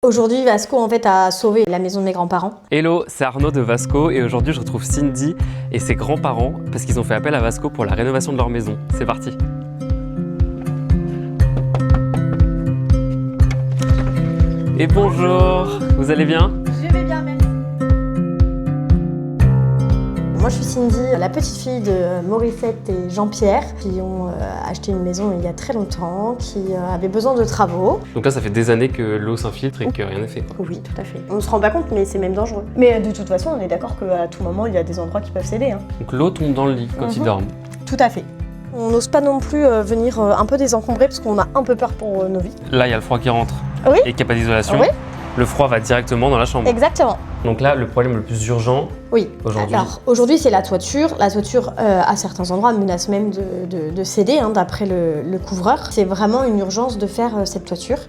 Aujourd'hui, Vasco en fait a sauvé la maison de mes grands-parents. Hello, c'est Arnaud de Vasco et aujourd'hui je retrouve Cindy et ses grands-parents parce qu'ils ont fait appel à Vasco pour la rénovation de leur maison. C'est parti. Et bonjour, vous allez bien? Je vais bien, merci. Moi, je suis Cindy, la petite fille de Morissette et Jean-Pierre qui ont acheté une maison il y a très longtemps, qui avaient besoin de travaux. Donc là, ça fait des années que l'eau s'infiltre et que rien n'est fait, quoi. Oui, tout à fait. On ne se rend pas compte, mais c'est même dangereux. Mais de toute façon, on est d'accord qu'à tout moment, il y a des endroits qui peuvent céder. Hein. Donc l'eau tombe dans le lit quand ils dorment. Tout à fait. On n'ose pas non plus venir un peu désencombrer parce qu'on a un peu peur pour nos vies. Là, il y a le froid qui rentre Oui. et qu'il n'y a pas d'isolation. Oui. Le froid va directement dans la chambre. Exactement. Donc là, le problème le plus urgent Oui. aujourd'hui. Alors aujourd'hui, c'est la toiture. La toiture, à certains endroits, menace même de céder, hein, d'après le couvreur. C'est vraiment une urgence de faire cette toiture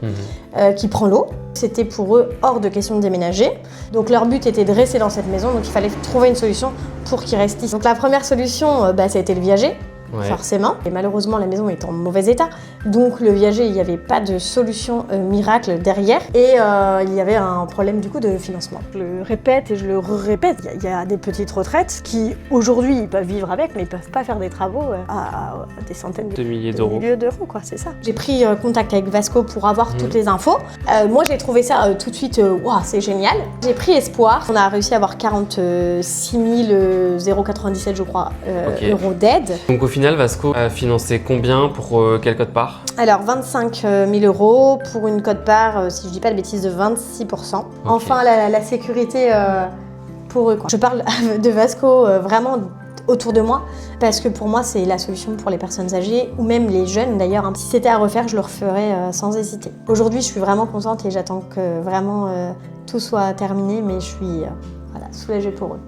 qui prend l'eau. C'était pour eux hors de question de déménager. Donc leur but était de rester dans cette maison, donc il fallait trouver une solution pour qu'ils restent ici. Donc la première solution, ça a été le viager. Ouais. Forcément. Et malheureusement, la maison est en mauvais état. Donc le viager, il n'y avait pas de solution miracle derrière. Et il y avait un problème du coup de financement. Je le répète et je le répète, il y a des petites retraites qui aujourd'hui ils peuvent vivre avec, mais ils peuvent pas faire des travaux à des centaines de milliers d'euros. Quoi, c'est ça. J'ai pris contact avec Vasco pour avoir toutes les infos. Moi, j'ai trouvé ça tout de suite, waouh, c'est génial. J'ai pris espoir. On a réussi à avoir 46 097, je crois, euros d'aide. Donc au final, Vasco a financé combien pour quel code-part? Alors 25 000 euros pour une quote-part, si je dis pas de bêtises, de 26%. Okay. Enfin, la sécurité pour eux, quoi. Je parle de Vasco vraiment autour de moi parce que pour moi, c'est la solution pour les personnes âgées ou même les jeunes d'ailleurs. Hein. Si c'était à refaire, je le referais sans hésiter. Aujourd'hui, je suis vraiment contente et j'attends que vraiment tout soit terminé, mais je suis soulagée pour eux.